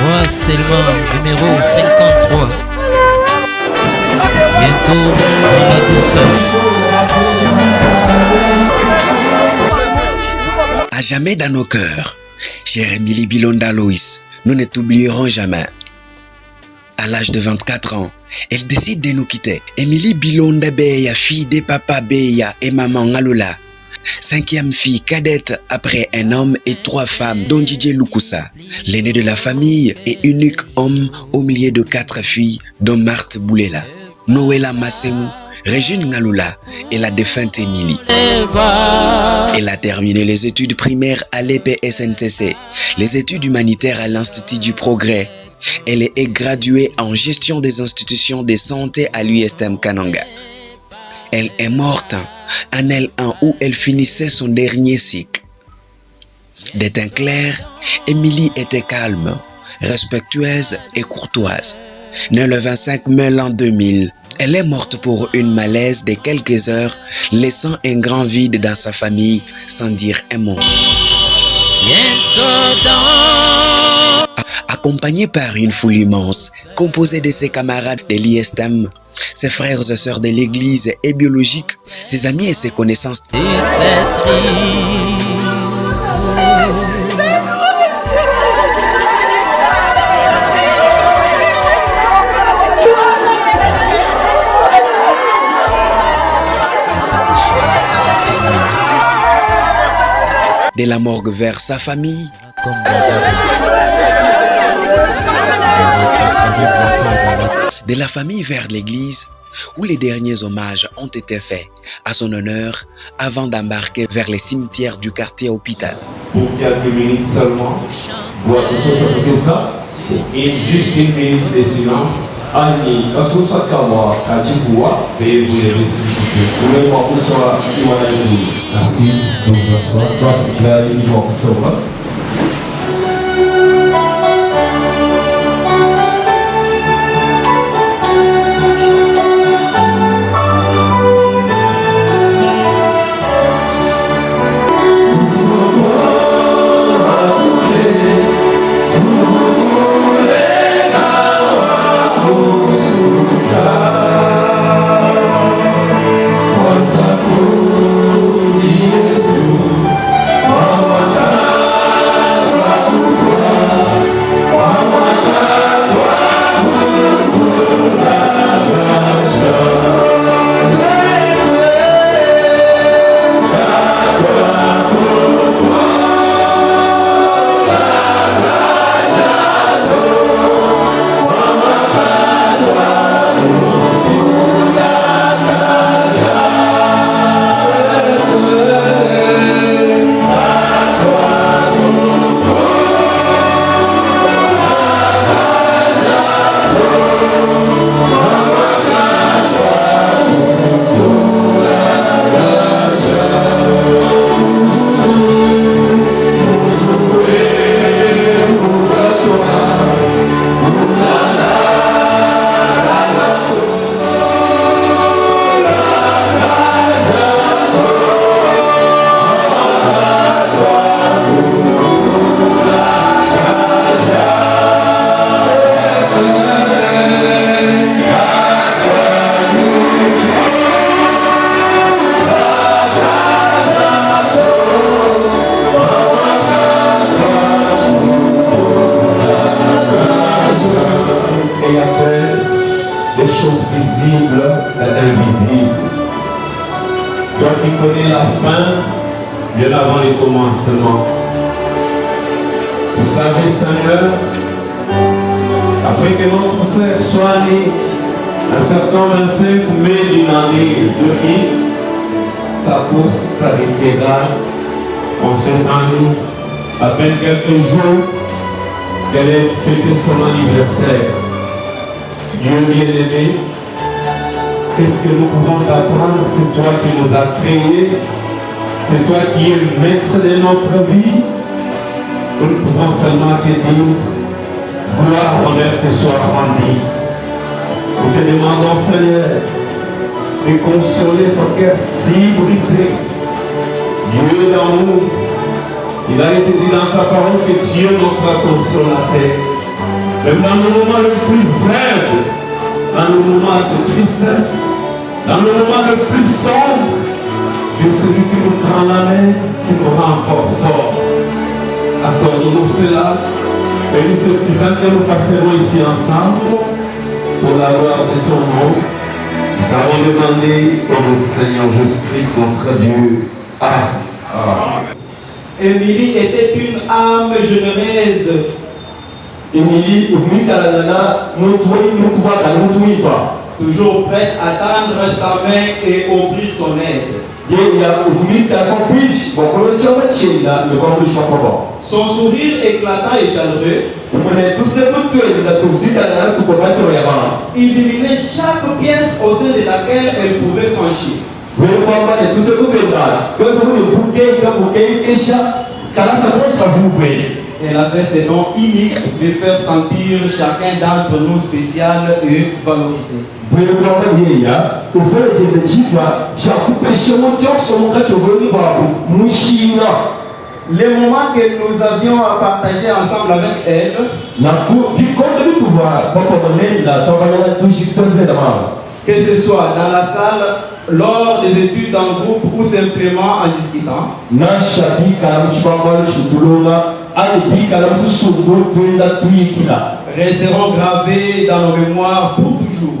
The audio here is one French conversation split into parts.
Moi seulement, numéro 53. Bientôt dans la douceur. À jamais dans nos cœurs, chère Émilie Bilonda Loïs, nous ne t'oublierons jamais. À l'âge de 24 ans, elle décide de nous quitter. Émilie Bilonda Beya, fille de papa Beya et maman Ngaloula. 5e fille cadette après un homme et 3 femmes, dont Didier Lukusa, l'aîné de la famille et unique homme au milieu de 4 filles, dont Marthe Boulela, Noëlla Massemou, Régine Ngaloula et la défunte Émilie. Elle a terminé les études primaires à l'EPSNTC, les études humanitaires à l'Institut du Progrès. Elle est graduée en gestion des institutions de santé à l'USTM Kananga. Elle est morte en L1 où elle finissait son dernier cycle. Des teints clairs, Émilie était calme, respectueuse et courtoise. Née le 25 mai l'an 2000, elle est morte pour une malaise de quelques heures, laissant un grand vide dans sa famille sans dire un mot. Accompagnée par une foule immense, composée de ses camarades de l'ISTM, ses frères et sœurs de l'église et biologiques, ses amis et ses connaissances. De la morgue vers sa famille, de la famille vers l'église, où les derniers hommages ont été faits à son honneur avant d'embarquer vers les cimetières du quartier hôpital. Pour quelques minutes seulement, boire tout ça, et juste une minute de silence. Ani, kaso sakawa, kajibua, et vous les restituez. Vous voulez voir où soit Iwanani. Merci, donc bonsoir. Là, il va recevoir. Toi qui connais la fin, bien avant les commencements. Tu savais, Seigneur, après que notre sœur soit née, un certain 25 mai d'une année 2000, sa pousse s'arrêtera en cette année, à peine quelques jours qu'elle ait fêté son anniversaire. Dieu bien-aimé, qu'est-ce que nous pouvons t'apprendre? C'est toi qui nous as créés, c'est toi qui es le maître de notre vie. Nous pouvons seulement te dire, gloire, honneur te soit rendu. Nous te demandons, Seigneur, de consoler ton cœur si brisé. Dieu est dans nous. Il a été dit dans sa parole que Dieu est notre consolateur. même dans le moment le plus faible, dans le moment de tristesse, dans le moment le plus sombre, tu es celui qui nous prend la main, qui nous rend encore fort. Accorde-nous cela. Et nous, ce temps que nous passerons ici ensemble pour la gloire de ton nom. Nous t'avons demandé au nom du Seigneur Jésus-Christ, notre Dieu. Amen. Émilie était une âme généreuse. Émilie, Toujours prête à tendre sa main et offrir son aide. Son sourire éclatant et chaleureux, il divinait chaque pièce au sein de laquelle elle pouvait franchir. Elle avait ce don unique de faire sentir chacun d'entre nous spécial et valorisé. Les moments que nous avions à partager ensemble avec elle, que ce soit dans la salle, lors des études en groupe ou simplement en discutant, resteront gravés dans nos mémoires pour toujours.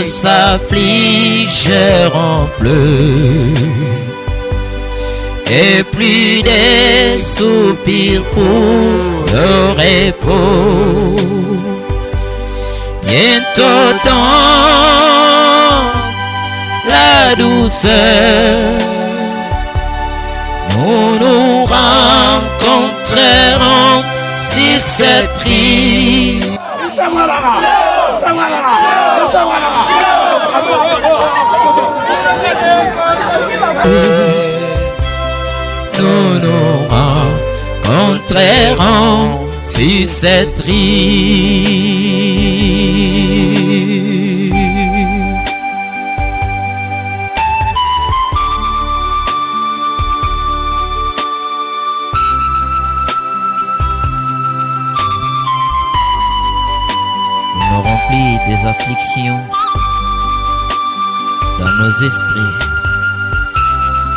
S'affligèrent plus, et plus des soupirs pour le repos. Bientôt dans la douceur, nous nous rencontrerons si c'est triste. Nous nous rencontrerons si c'est triste. Nous remplit des afflictions dans nos esprits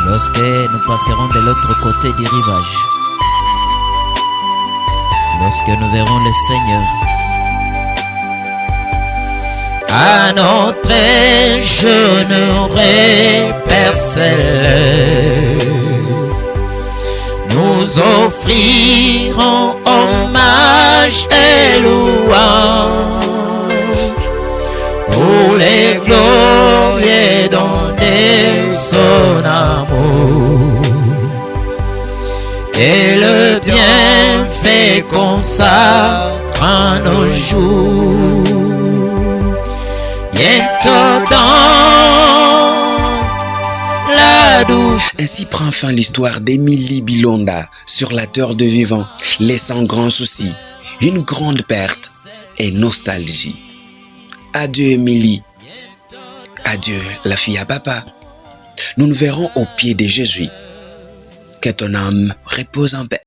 lorsque nous passerons de l'autre côté du rivage, lorsque nous verrons le Seigneur. À notre jeûnerie, Père céleste, nous offrirons hommage et louange pour les glorieux donner son amour et le bienfait consacre à nos jours. Bientôt dans la douce. Ainsi prend fin l'histoire d'Émilie Bilonda sur la terre de vivant, laissant grand souci, une grande perte et nostalgie. Adieu Émilie, adieu la fille à papa. Nous nous verrons au pied de Jésus. Que ton âme repose en paix.